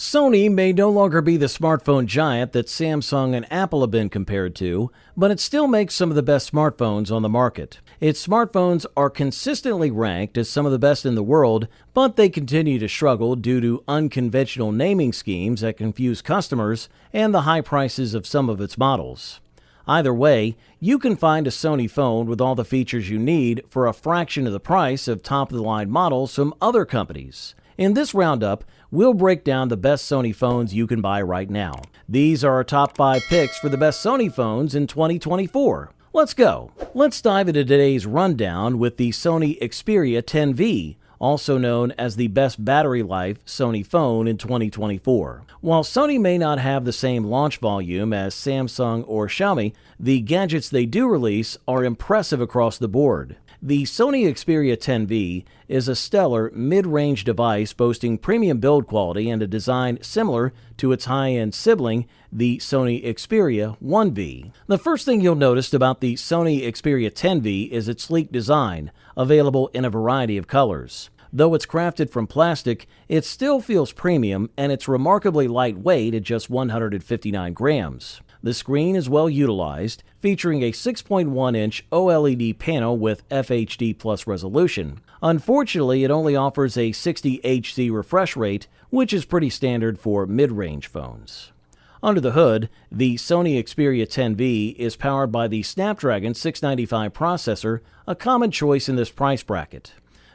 Sony may no longer be the smartphone giant that Samsung and Apple have been compared to, but it still makes some of the best smartphones on the market. Its smartphones are consistently ranked as some of the best in the world, but they continue to struggle due to unconventional naming schemes that confuse customers and the high prices of some of its models. Either way, you can find a Sony phone with all the features you need for a fraction of the price of top-of-the-line models from other companies. In this roundup, we'll break down the best Sony phones you can buy right now. These are our top 5 picks for the best Sony phones in 2024. Let's go! Let's dive into today's rundown with the Sony Xperia 10V, also known as the best battery life Sony phone in 2024. While Sony may not have the same launch volume as Samsung or Xiaomi, the gadgets they do release are impressive across the board. The Sony Xperia 10V is a stellar mid-range device boasting premium build quality and a design similar to its high-end sibling, the Sony Xperia 1V. The first thing you'll notice about the Sony Xperia 10V is its sleek design, available in a variety of colors. Though it's crafted from plastic, it still feels premium and it's remarkably lightweight at just 159 grams. The screen is well utilized, featuring a 6.1-inch OLED panel with FHD Plus resolution. Unfortunately, it only offers a 60 Hz refresh rate, which is pretty standard for mid-range phones. Under the hood, the Sony Xperia 10V is powered by the Snapdragon 695 processor, a common choice in this price bracket.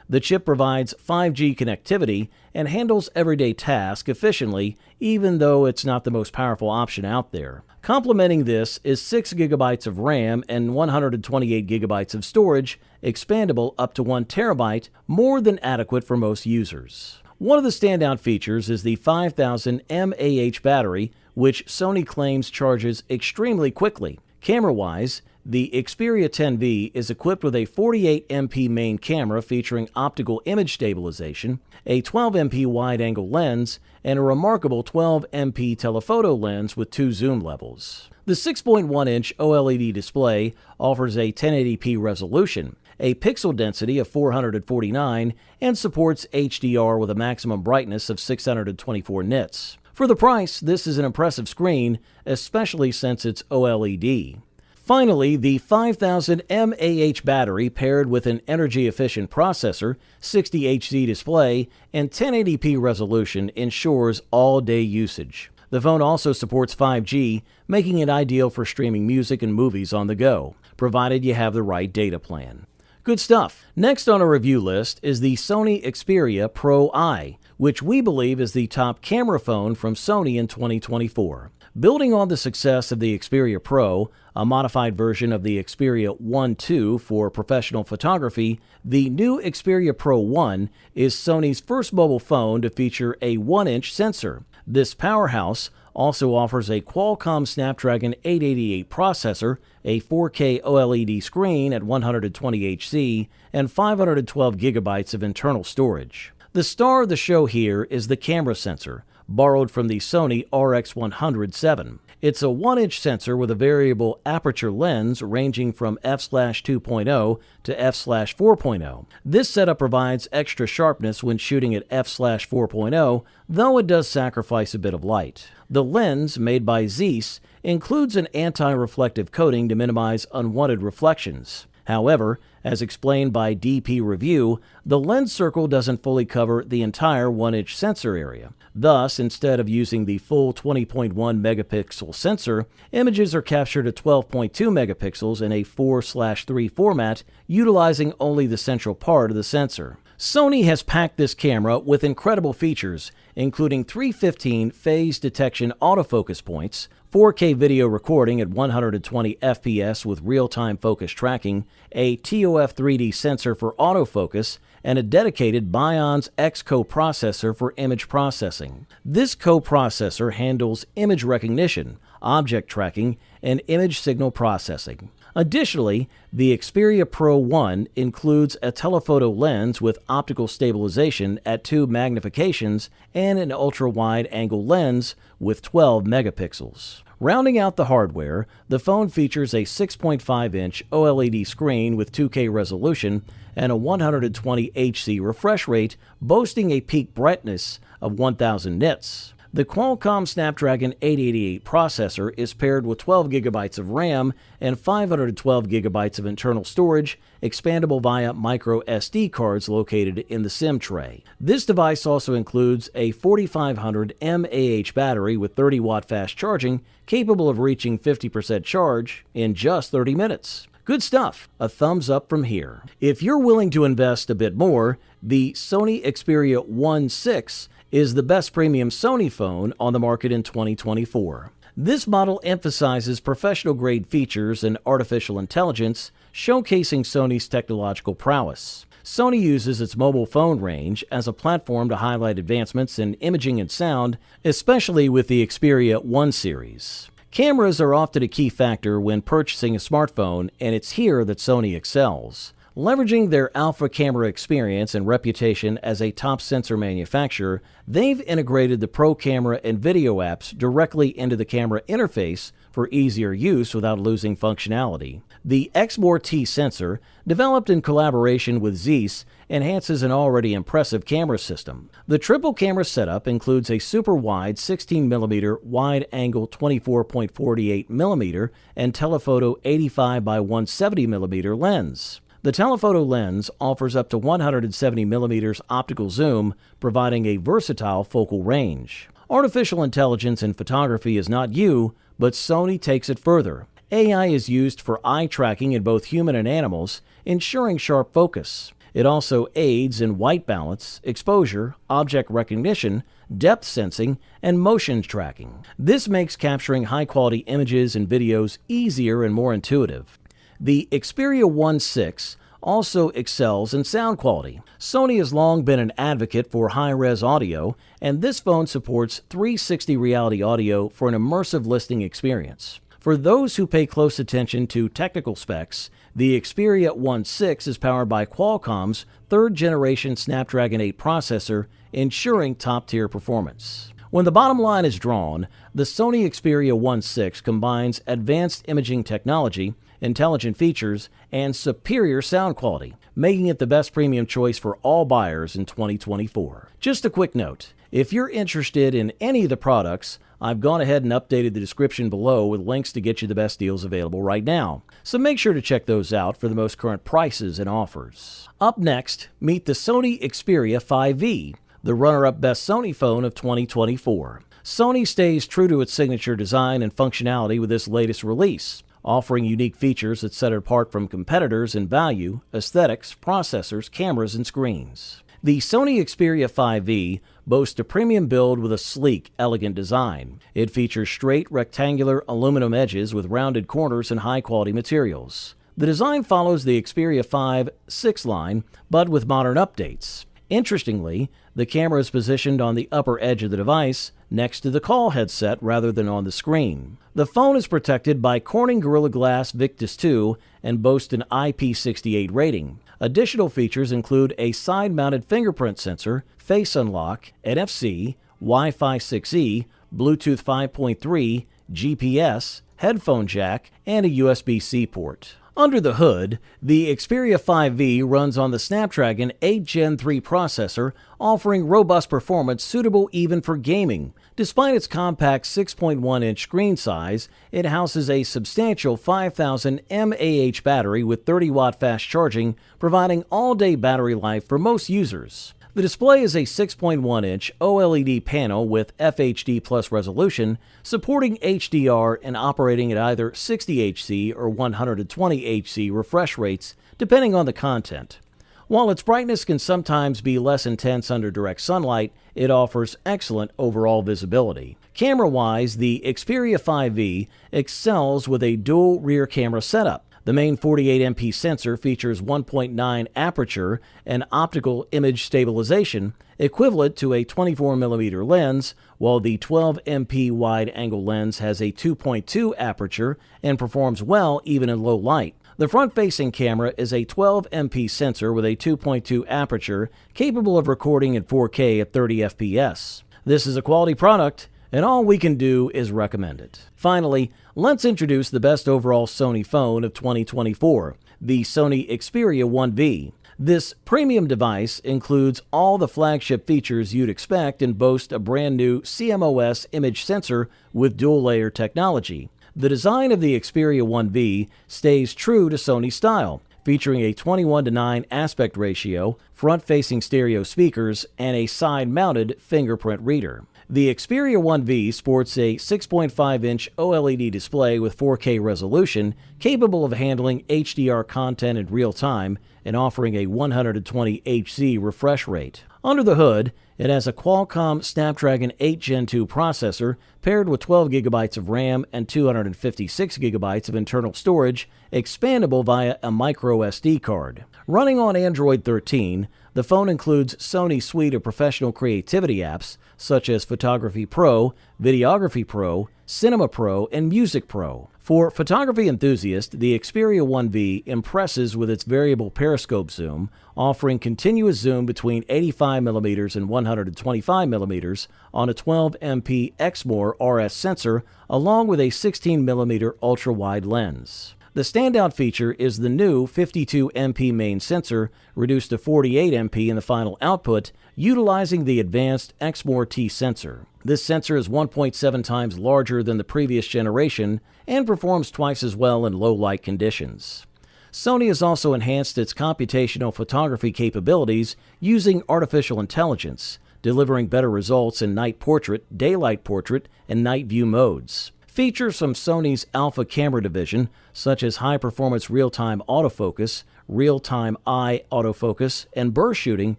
The chip provides 5G connectivity and handles everyday tasks efficiently, even though it's not the most powerful option out there. Complementing this is 6 GB of RAM and 128 GB of storage, expandable up to 1 TB, more than adequate for most users. One of the standout features is the 5000 mAh battery, which Sony claims charges extremely quickly. Camera-wise, the Xperia 10V is equipped with a 48MP main camera featuring optical image stabilization, a 12MP wide-angle lens, and a remarkable 12MP telephoto lens with 2 zoom levels. The 6.1-inch OLED display offers a 1080p resolution, a pixel density of 449, and supports HDR with a maximum brightness of 624 nits. For the price, this is an impressive screen, especially since it's OLED. Finally, the 5000 mAh battery paired with an energy-efficient processor, 60 Hz display, and 1080p resolution ensures all-day usage. The phone also supports 5G, making it ideal for streaming music and movies on the go, provided you have the right data plan. Good stuff. Next on our review list is the Sony Xperia ProI, which we believe is the top camera phone from Sony in 2024. Building on the success of the Xperia Pro, a modified version of the Xperia 1 II for professional photography, the new Xperia Pro 1 is Sony's first mobile phone to feature a 1-inch sensor. This powerhouse also offers a Qualcomm Snapdragon 888 processor, a 4K OLED screen at 120 Hz, and 512 GB of internal storage. The star of the show here is the camera sensor, borrowed from the Sony RX100 VII. It's a 1-inch sensor with a variable aperture lens ranging from f/2.0 to f/4.0. This setup provides extra sharpness when shooting at f/4.0, though it does sacrifice a bit of light. The lens, made by Zeiss, includes an anti-reflective coating to minimize unwanted reflections. However, as explained by DP Review, the lens circle doesn't fully cover the entire 1-inch sensor area. Thus, instead of using the full 20.1 megapixel sensor, images are captured at 12.2 megapixels in a 4/3 format, utilizing only the central part of the sensor. Sony has packed this camera with incredible features, including 315 phase detection autofocus points, 4K video recording at 120 FPS with real-time focus tracking, a TOF 3D sensor for autofocus, and a dedicated Bionz X coprocessor for image processing. This coprocessor handles image recognition, object tracking, and image signal processing. Additionally, the Xperia Pro 1 includes a telephoto lens with optical stabilization at 2 magnifications and an ultra-wide angle lens with 12 megapixels. Rounding out the hardware, the phone features a 6.5-inch OLED screen with 2K resolution and a 120 Hz refresh rate, boasting a peak brightness of 1000 nits. The Qualcomm Snapdragon 888 processor is paired with 12 gigabytes of RAM and 512 gigabytes of internal storage, expandable via micro SD cards located in the SIM tray. This device also includes a 4500 mAh battery with 30-watt fast charging, capable of reaching 50% charge in just 30 minutes. Good stuff. A thumbs up from here. If you're willing to invest a bit more, the Sony Xperia 1.6 is the best premium Sony phone on the market in 2024. This model emphasizes professional-grade features and artificial intelligence, showcasing Sony's technological prowess. Sony uses its mobile phone range as a platform to highlight advancements in imaging and sound, especially with the Xperia 1 series. Cameras are often a key factor when purchasing a smartphone, and it's here that Sony excels. Leveraging their alpha camera experience and reputation as a top sensor manufacturer, they've integrated the Pro camera and video apps directly into the camera interface for easier use without losing functionality. The X-More-T sensor, developed in collaboration with Zeiss, enhances an already impressive camera system. The triple camera setup includes a super wide 16mm wide-angle 24.48mm and telephoto 85 by 170mm lens. The telephoto lens offers up to 170mm optical zoom, providing a versatile focal range. Artificial intelligence in photography is not new, but Sony takes it further. AI is used for eye tracking in both human and animals, ensuring sharp focus. It also aids in white balance, exposure, object recognition, depth sensing, and motion tracking. This makes capturing high-quality images and videos easier and more intuitive. The Xperia 1.6 also excels in sound quality. Sony has long been an advocate for high-res audio, and this phone supports 360 reality audio for an immersive listening experience. For those who pay close attention to technical specs, the Xperia 1.6 is powered by Qualcomm's third-generation Snapdragon 8 processor, ensuring top-tier performance. When the bottom line is drawn, the Sony Xperia 1.6 combines advanced imaging technology, intelligent features, and superior sound quality, making it the best premium choice for all buyers in 2024. Just a quick note, if you're interested in any of the products, I've gone ahead and updated the description below with links to get you the best deals available right now, so make sure to check those out for the most current prices and offers. Up next, meet the Sony Xperia 5V, the runner-up best Sony phone of 2024. Sony stays true to its signature design and functionality with this latest release, offering unique features that set it apart from competitors in value, aesthetics, processors, cameras, and screens. The Sony Xperia 5V boasts a premium build with a sleek, elegant design. It features straight, rectangular aluminum edges with rounded corners and high-quality materials. The design follows the Xperia 5.6 line, but with modern updates. Interestingly, the camera is positioned on the upper edge of the device, next to the call headset rather than on the screen. The phone is protected by Corning Gorilla Glass Victus 2 and boasts an IP68 rating. Additional features include a side-mounted fingerprint sensor, face unlock, NFC, Wi-Fi 6E, Bluetooth 5.3, GPS, headphone jack, and a USB-C port. Under the hood, the Xperia 5V runs on the Snapdragon 8 Gen 3 processor, offering robust performance suitable even for gaming. Despite its compact 6.1-inch screen size, it houses a substantial 5000 mAh battery with 30-watt fast charging, providing all-day battery life for most users. The display is a 6.1-inch OLED panel with FHD Plus resolution, supporting HDR and operating at either 60Hz or 120Hz refresh rates, depending on the content. While its brightness can sometimes be less intense under direct sunlight, it offers excellent overall visibility. Camera-wise, the Xperia 5V excels with a dual rear camera setup. The main 48MP sensor features 1.9 aperture and optical image stabilization, equivalent to a 24mm lens, while the 12MP wide-angle lens has a 2.2 aperture and performs well even in low light. The front-facing camera is a 12MP sensor with a 2.2 aperture, capable of recording in 4K at 30 FPS. This is a quality product, and all we can do is recommend it. Finally, let's introduce the best overall Sony phone of 2024, the Sony Xperia 1V. This premium device includes all the flagship features you'd expect and boasts a brand new CMOS image sensor with dual-layer technology. The design of the Xperia 1V stays true to Sony style, featuring a 21:9 aspect ratio, front-facing stereo speakers, and a side-mounted fingerprint reader. The Xperia 1V sports a 6.5-inch OLED display with 4K resolution, capable of handling HDR content in real time and offering a 120 Hz refresh rate. Under the hood, it has a Qualcomm Snapdragon 8 Gen 2 processor paired with 12 GB of RAM and 256 GB of internal storage, expandable via a micro SD card. Running on Android 13, the phone includes Sony's suite of professional creativity apps such as Photography Pro, Videography Pro, Cinema Pro, and Music Pro. For photography enthusiasts, the Xperia 1V impresses with its variable periscope zoom, offering continuous zoom between 85mm and 125mm on a 12MP Exmor RS sensor, along with a 16mm ultra-wide lens. The standout feature is the new 52MP main sensor, reduced to 48MP in the final output, utilizing the advanced Exmor T sensor. This sensor is 1.7 times larger than the previous generation and performs twice as well in low light conditions. Sony has also enhanced its computational photography capabilities using artificial intelligence, delivering better results in night portrait, daylight portrait, and night view modes. Features from Sony's Alpha camera division, such as high-performance real-time autofocus, real-time eye autofocus, and burst shooting,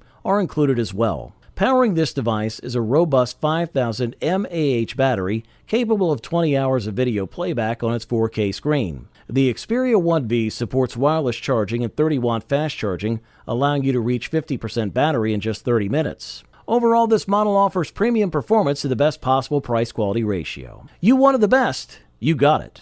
are included as well. Powering this device is a robust 5000 mAh battery capable of 20 hours of video playback on its 4K screen. The Xperia 1V supports wireless charging and 30-watt fast charging, allowing you to reach 50% battery in just 30 minutes. Overall, this model offers premium performance to the best possible price-quality ratio. You wanted the best, you got it.